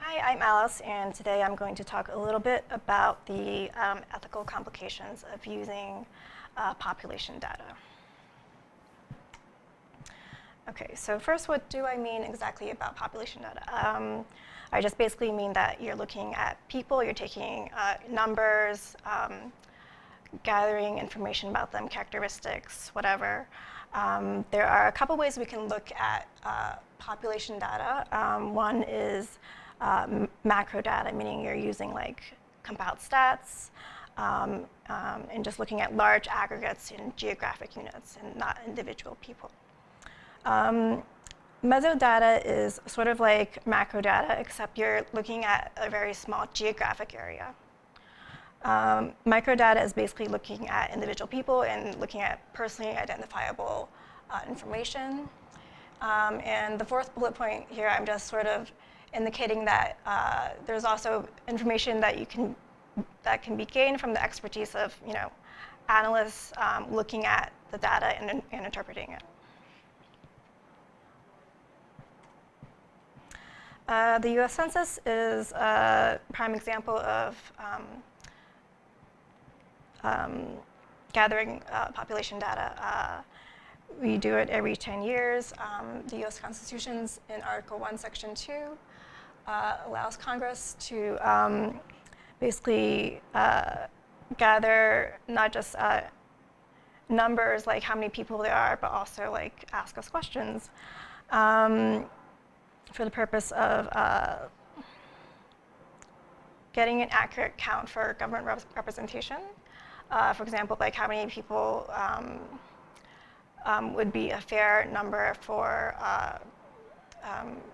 Hi, I'm Alice, and today I'm going to talk a little bit about the ethical complications of using population data. Okay, so first, what do I mean exactly about population data? I just basically mean that you're looking at people, you're taking numbers, gathering information about them, characteristics, whatever. There are a couple ways we can look at population data. One is macro data, meaning you're using like compiled stats and just looking at large aggregates in geographic units and not individual people. Mesodata is sort of like macro data, except you're looking at a very small geographic area. Microdata is basically looking at individual people and looking at personally identifiable information. And the fourth bullet point here, I'm just sort of indicating that there's also information that can be gained from the expertise of analysts looking at the data and interpreting it. The U.S. Census is a prime example of gathering population data. We do it every 10 years. The U.S. Constitution's in Article 1, Section 2 allows Congress to basically gather not just numbers like how many people there are, but also like ask us questions for the purpose of getting an accurate count for government representation. For example, like how many people would be a fair number for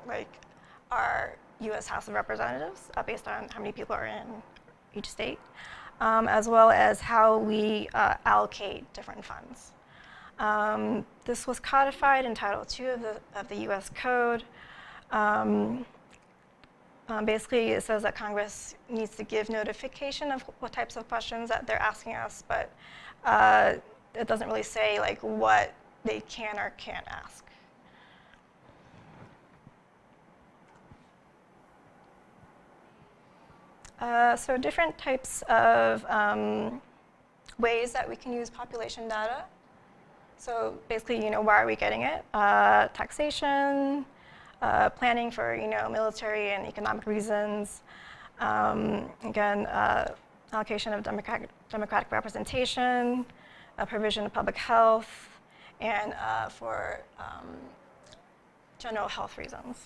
like our U.S. House of Representatives based on how many people are in each state, as well as how we allocate different funds. This was codified in Title II of the U.S. Code. Basically, it says that Congress needs to give notification of what types of questions that they're asking us, but it doesn't really say like what they can or can't ask. So different types of ways that we can use population data. So basically, why are we getting it? Taxation, planning for military and economic reasons. Again, allocation of democratic representation, provision of public health, and for general health reasons.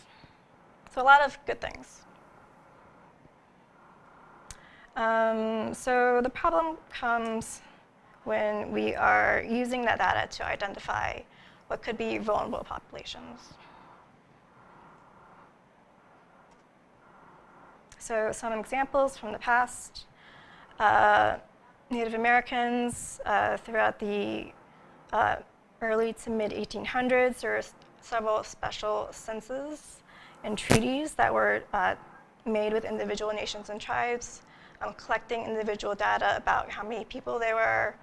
So a lot of good things. So the problem comes when we are using that data to identify what could be vulnerable populations. So some examples from the past. Native Americans throughout the early to mid 1800s, there were several special censuses and treaties that were made with individual nations and tribes, collecting individual data about how many people there were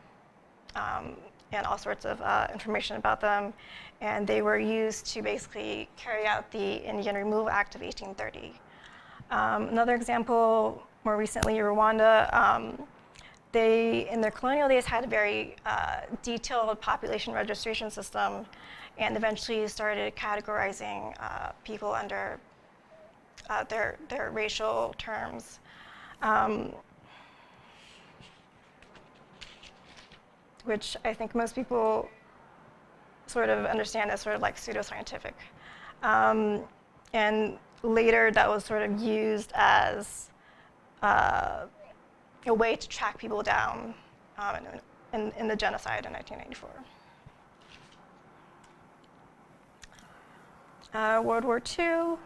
and all sorts of information about them. And they were used to basically carry out the Indian Removal Act of 1830. Another example, more recently, Rwanda. They, in their colonial days, had a very detailed population registration system and eventually started categorizing people under their racial terms. Which I think most people sort of understand as sort of like pseudoscientific. And later that was sort of used as a way to track people down in the genocide in 1994. World War II,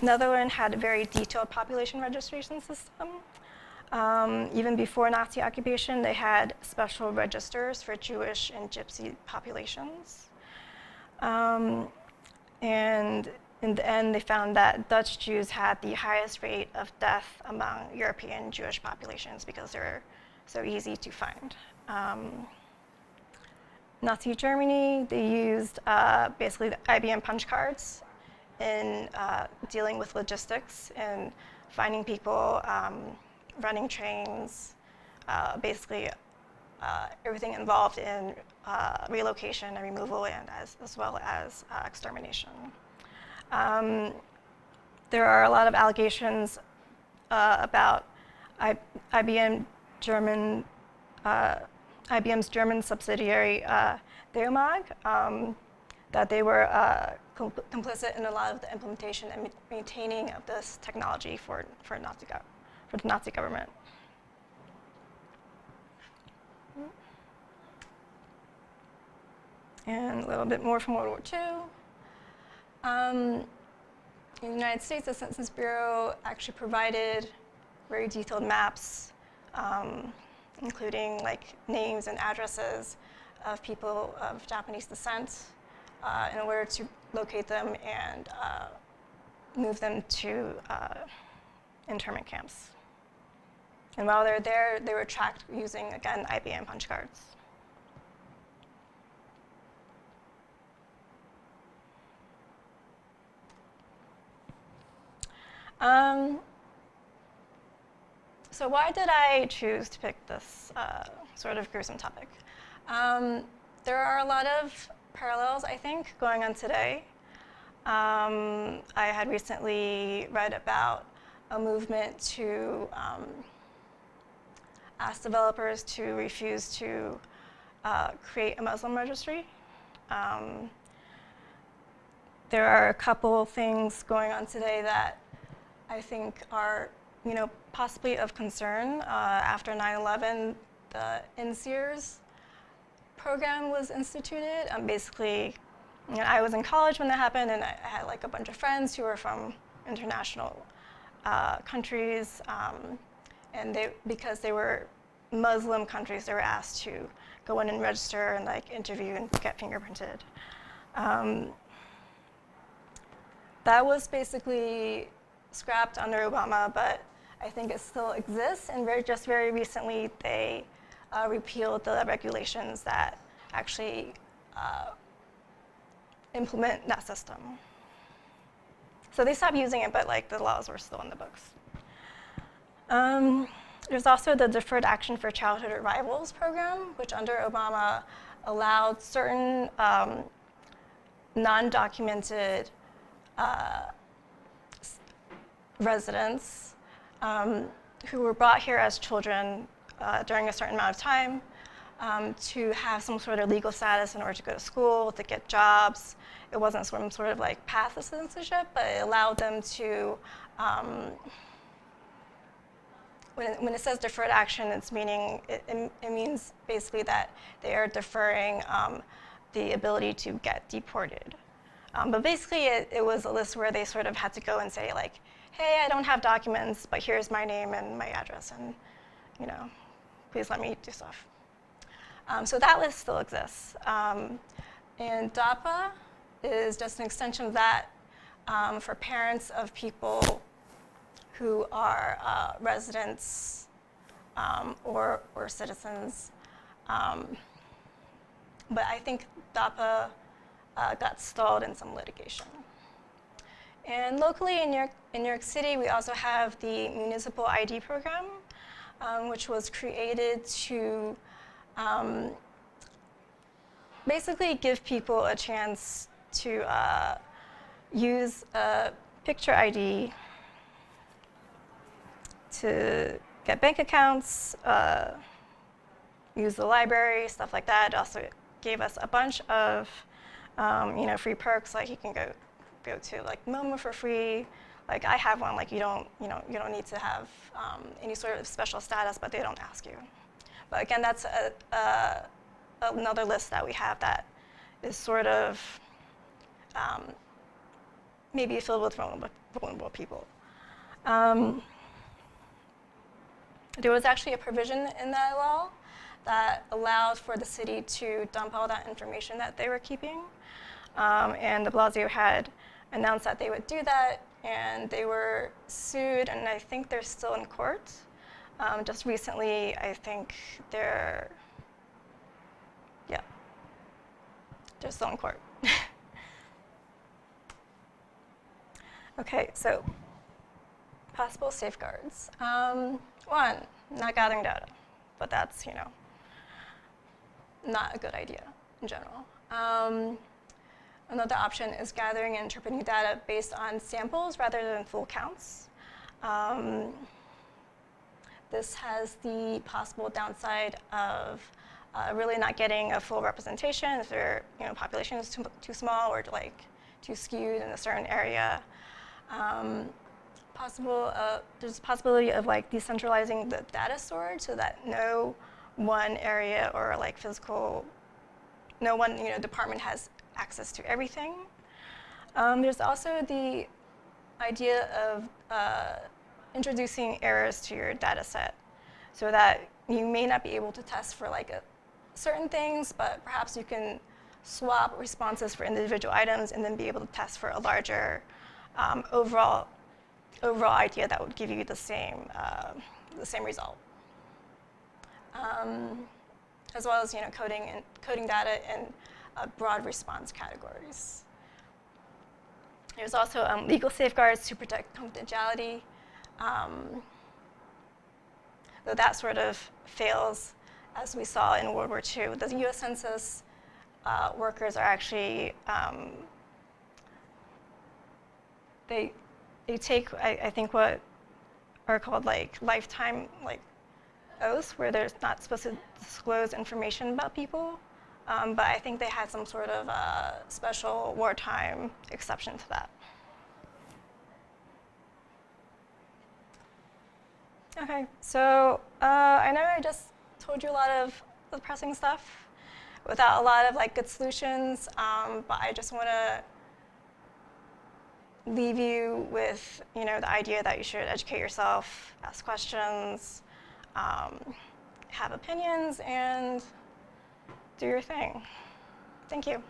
Netherlands had a very detailed population registration system. Even before Nazi occupation, they had special registers for Jewish and Gypsy populations. And in the end, they found that Dutch Jews had the highest rate of death among European Jewish populations because they're so easy to find. Nazi Germany, they used basically the IBM punch cards in dealing with logistics and finding people, running trains, basically everything involved in relocation and removal, and as well as extermination. There are a lot of allegations about IBM's German subsidiary, Deomag, that they were complicit in a lot of the implementation and maintaining of this technology for the Nazi government. And a little bit more from World War II. In the United States, the Census Bureau actually provided very detailed maps, including like names and addresses of people of Japanese descent in order to locate them and move them to internment camps. And while they're there, they were tracked using, again, IBM punch cards. So why did I choose to pick this sort of gruesome topic? There are a lot of parallels, I think, going on today. I had recently read about a movement to ask developers to refuse to create a Muslim registry. There are a couple things going on today that I think are, possibly of concern. After 9/11, the NSEERS program was instituted. Basically, I was in college when that happened, and I had like a bunch of friends who were from international countries, and because they were Muslim countries, they were asked to go in and register and like interview and get fingerprinted. That was basically scrapped under Obama, but I think it still exists, and just very recently they repealed the regulations that actually implement that system. So they stopped using it, but like the laws were still in the books. There's also the Deferred Action for Childhood Arrivals program, which under Obama allowed certain non-documented residents who were brought here as children during a certain amount of time to have some sort of legal status in order to go to school, to get jobs. It wasn't some sort of like path to citizenship, but it allowed them to, when it says deferred action, it means basically that they are deferring the ability to get deported. But basically it was a list where they sort of had to go and say like, hey, I don't have documents, but here's my name and my address, and please let me do stuff. So that list still exists. And DAPA is just an extension of that for parents of people who are residents or citizens. But I think DAPA got stalled in some litigation. And locally in New York City, we also have the Municipal ID program, which was created to basically give people a chance to use a picture ID to get bank accounts, use the library, stuff like that. It also gave us a bunch of free perks, like you can go to like MoMA for free. Like I have one. Like you don't need to have any sort of special status, but they don't ask you. But again, that's another list that we have that is sort of maybe filled with vulnerable people. There was actually a provision in that law that allowed for the city to dump all that information that they were keeping. And de Blasio had announced that they would do that, and they were sued, and I think they're still in court. Just recently, I think they're still in court. Okay, so possible safeguards. One, not gathering data, but that's, not a good idea in general. Another option is gathering and interpreting data based on samples rather than full counts. This has the possible downside of really not getting a full representation if their population is too small or too skewed in a certain area. There's a possibility of decentralizing the data storage so that no one area or no one department has access to everything. There's also the idea of introducing errors to your data set so that you may not be able to test for certain things, but perhaps you can swap responses for individual items and then be able to test for a larger overall idea that would give you the same result. As well as coding data in broad response categories. There's also legal safeguards to protect confidentiality. Though that sort of fails, as we saw in World War II. The U.S. Census workers are actually, they take, I think, what are called lifetime oaths, where they're not supposed to disclose information about people. But I think they had some sort of special wartime exception to that. Okay, so I know I just told you a lot of the pressing stuff without a lot of good solutions, but I just want to leave you with the idea that you should educate yourself, ask questions, have opinions, and do your thing. Thank you.